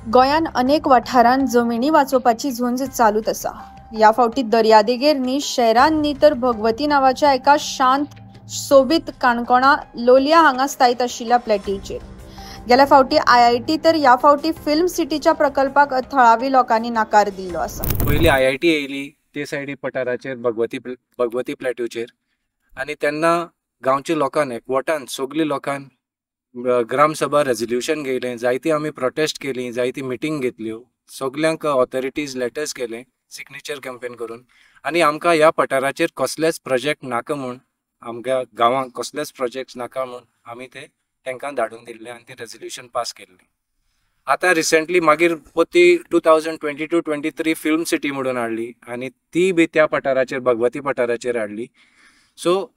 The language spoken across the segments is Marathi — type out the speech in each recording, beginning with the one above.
गोंयान अनेक वाठारांत जमिनी वाचोवपाची झुंज चालूच आसा। या फावटी दर्यादेगेर न्ही शहरान न्ही तर भगवती नावाच्या एका शांत सोबीत काणकोणा लोलया हांगा स्थायीत आशिल्ल्या फ्लॅटीचेर गेल्या फावटी IIT तर या फावटी फिल्म सिटीच्या प्रकल्पाक थळावी लोकांनी नाकार दिल्लो आसा। पयली IIT येयली ते सायडी पठाराचेर भगवती प्लॅट्यूचेर आनी तेन्ना गांवच्या लोकांनी एकवटान सगळी लोकांन ग्रामसभा रेजोल्युशन घेयलें, जायती आमी प्रोटेस्ट केली, जायती मिटींग घेतल्यो, सगल्यांक ऑथॉरिटीज लेटर्स केले सिग्नेचर कॅम्पेन करून आनी आमकां ह्या पठाराचेर कसलेच प्रोजेक्ट नाका म्हूण आमच्या गांवांक कसलेच प्रोजेक्ट नाका म्हूण आमी ते तांकां धाडून दिल्ले आनी ती रेजोल्युशन पास केल्ली। आता रिसेंटली मागीर ती 2022-23 फिल्म सिटी म्हणून हाडली आनी ती बी त्या पठाराचेर भगवती पठाराचेर हाडली। सो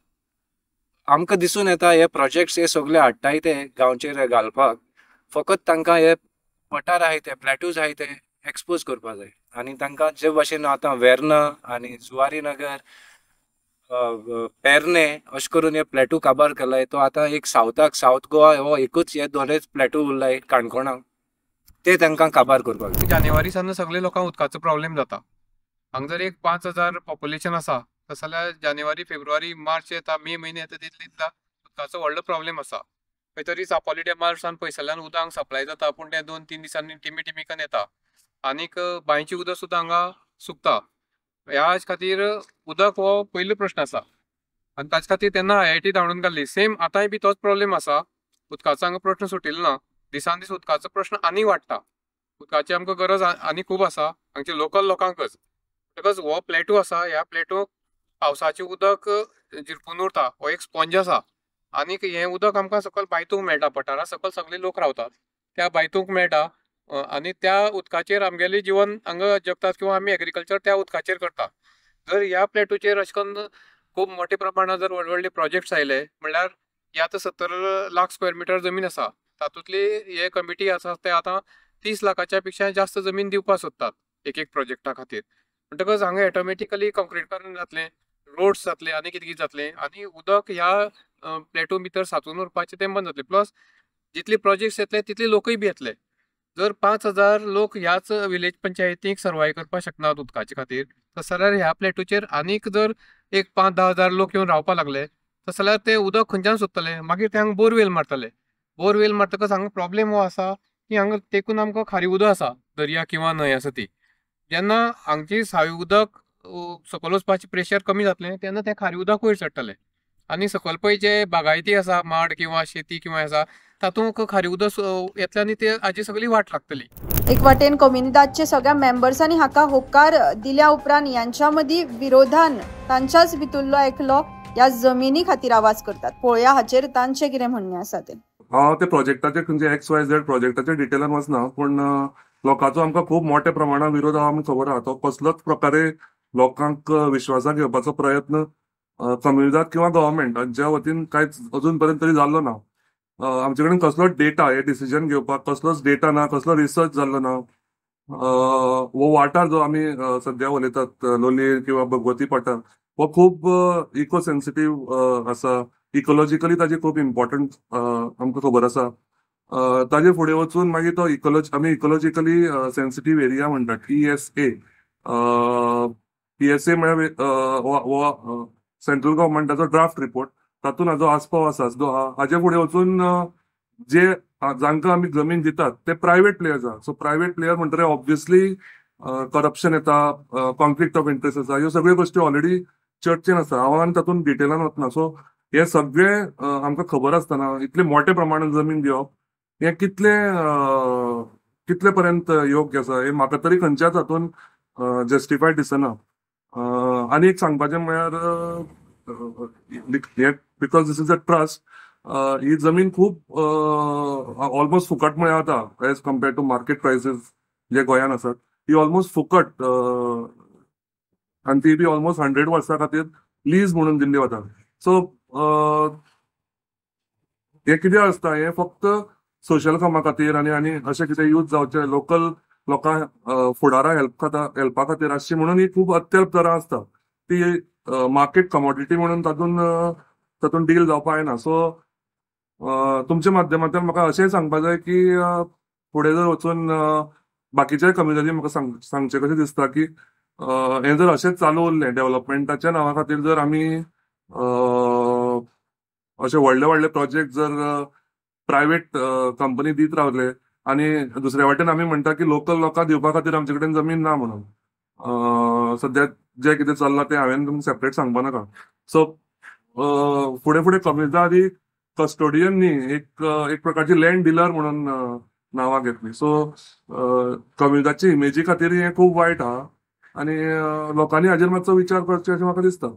आमकां दिसून येता हे प्रोजेक्ट्स हे सगळे हाडटाय ते गांवचेर घालपाक फकत तांकां हे पठार आहाय ते फ्लॅटूज आहाय ते एक्सपोज करपाक जाय आनी तांकां जे भाशेन आतां वेर्ना आनी जुवारी नगर पेरने अशें करून हे प्लॅटू काबार केलाय। तो आतां एक सावथ गोवा हो एकूच हे दोनच प्लॅटू उरलाय काणकोणाक, ते तांकां काबार करपाक। जानेवारी सावन सगळे लोकांक उदकाचो प्रॉब्लेम जाता। हांगा जर एक 5,000 पॉप्युलेशन आसा जाल्यार जानेवारी फेब्रुवारी मार्च येता मे म्हयने येता तितल्या उदकाचो व्हडलो प्रॉब्लेम आसा। खंय तरी चापोली डॅमार सावन पयसल्ल्यान उदक हांगा सप्लाय जाता पूण ते 2-3 दिसांनी टिमिकान येता आनीक बांयचें उदक सुद्दां हांगा सुकता। ह्या खातीर उदक हो पयलो प्रश्न आसा आनी ताचे खातीर तेन्ना IIT धाडून घाल्ली। सेम आतांय बी तोच प्रॉब्लेम आसा, उदकाचो हांगा प्रश्न सुटिल्लो ना। दिसान दीस उदकाचो प्रश्न आनी वाडटा, उदकाची आमकां गरज आनी खूब आसा हांगच्या लोकल लोकांकच। बिकॉज हो प्लॅटू आसा, ह्या प्लॅटूक पावसाचें उदक जिरपून उरता, हो एक स्पॉन्ज आसा आनीक हें उदक आमकां सकयल बायतूंक मेळटा। पठारा सकयल सगळे लोक रावतात त्या बायतूंक मेळटा आनी त्या उदकाचेर आमगेलें जिवन हांगा जगतात किंवा आमी एग्रीकल्चर त्या उदकाचेर करतात। जर ह्या प्लॅटूचेर अशें करून खूब मोठ्या प्रमाणात जर व्हडले प्रोजेक्ट्स आयले म्हणल्यार हे आतां 70 लाख स्क्वेअर मिटर जमीन आसा, तातूंतली हे कमिटी आसा ते आतां 30 लाखाच्या पेक्षा जास्त जमीन दिवपाक सोदतात एक प्रोजेक्टा खातीर। म्हणटकच हांगा ऑटोमॅटिकली कॉन्क्रीटीकरण जातलें, रोड्स जातले आनी कितें कितें जातलें आनी उदक ह्या प्लॅटू भितर सांचून उरपाचें तें बंद जातलें। प्लस जितले प्रोजेक्ट्स येतले तितले लोकूय बी येतले। जर 5,000 लोक ह्याच विलेज पंचायतीक सर्वाय करपाक शकनात उदकाचे खातीर जाल्यार ह्या प्लॅटूचेर आनीक जर एक 5-10 हजार लोक येवन रावपाक लागले जाल्यार ते उदक खंयच्यान सोदतले, मागीर ते हांगा बोरवेल मारतले। बोरवेल मारतकच हांगा प्रॉब्लेम हो आसा की हांगा तेकून आमकां खारी उदक आसा, दर्या किंवा न्हंय आसा ती। जेन्ना हांगची सावी उदक सकयल वचपाचें प्रेशर कमी जातलें तेन्ना तें खारी उदक वयर चडटलें आनी सकयल पळय जे बागायती आसा, माड किंवा शेती किंवा आसा तातूंत खारी उदक येतलें आनी ते हाजी सगळी वाट लागतली। एक वाटेन कम्युनिटीचे सगळ्या मेंबर्सांनी हाका होकार दिल्या उपरांत यांच्या मदीं विरोधान तांच्याच भितरलो एकलो ह्या जमिनी खातीर आवाज करतात। पळोवया हाचेर तांचें कितें म्हणणें आसा तें। हांव ते प्रोजेक्टाचे खंयचे XYZ प्रोजेक्टाच्या डिटेलान वचना, पूण लोकांचो आमकां खूब मोठ्या प्रमाणात विरोध आहा आमकां खबर आहा। तो कसलोच प्रकारे लोकांक विश्वासाक घेवपाचो प्रयत्न कम्युनिटात किंवा गव्हर्मेंटाच्या वतीन कांयच अजून पर्यंत तरी जाल्लो ना। आमचे कडेन कसलोच डेटा हे डिसिजन घेवपाक कसलोच डेटा ना, कसलो रिसर्च जाल्लो ना। हो वाठार जो आमी सध्या उलयतात लोलये किंवा भगवती पठार हो खूब इको सेन्सिटीव आसा, इकोलॉजिकली ताजे खूब इम्पॉर्टंट आमकां खबर आसा। ताजे फुडें वचून मागीर तो आमी इकोलॉजिकली सेन्सिटीव एरिया म्हणटात TSA। TSA म्हळ्यार सेंट्रल गव्हर्मेंटाचो ड्राफ्ट रिपोर्ट, तातूंत हाजो आस्पाव आसा जो हाजे फुडें वचून जे जांकां आमी जमीन दितात ते प्रायव्हेट प्लेयर्स आहा। सो प्रायव्हेट प्लेयर म्हणटरे ऑब्वियसली करप्शन येता, कॉन्फ्लिक्ट ऑफ इंटरेस्ट आसा, ह्यो सगळ्यो गोश्टी ऑलरेडी चर्चेन आसा। हांव आनी तातूंत डिटेलान वचना। सो हे सगळे आमकां खबर आसतना इतले मोठ्या प्रमाणात जमीन दिवप हे कितले पर्यंत योग्य आसा हे म्हाका तरी खंयच्याच हातून जस्टिफायड दिसना। आनी एक सांगपाचें म्हळ्यार because this is a trust, ही जमीन खूब ऑलमोस्ट फुकट म्हळ्यार जाता as compared to market prices जे गोंयान आसात, ही ऑलमोस्ट फुकट आनी ती बी ऑलमोस्ट 100 वर्सां खातीर लीज म्हणून दिल्ली वता। सो हे कितें आसता, हे फक्त सोशल कामा खातीर आनी अशें कितें यूज जावचे लोकल लोकांक फुडाराक हेल्पा खातीर आसची म्हणून ही खूब अत्यल्प दरां आसता। ती मार्केट कमोडिटी म्हणून तातूंत डील जावपाक जायना। सो तुमच्या माध्यमांतल्यान म्हाका अशेंय सांगपाक जाय की फुडें जर वचून बाकीच्या कम्युनिटी म्हाका सांगचे कशें दिसता की हें जर अशेंच चालू उरलें डेव्हलपमेंटाच्या नांवा खातीर जर आमी अशे व्हडले व्हडले प्रोजेक्ट जर प्रायव्हेट कंपनी दीत रावले आनी दुसऱ्या वाटेन आमी म्हणटा की लोकल लोकांक दिवपा खातीर आमचे कडेन जमीन ना म्हणून सद्या जे कितें चल्लां तें हांवें तुमकां सेपरेट सांगपा नाका. सो फुडें फुडें कम्युनिटी कस्टोडियन न्ही एक प्रकारची लँड डिलर म्हणून नांवां घेतली. सो कम्युनिटीची इमेजी खातीर हें खूब वायट आहा आनी लोकांनी हाजेर मातसो विचार करचो अशें म्हाका दिसता.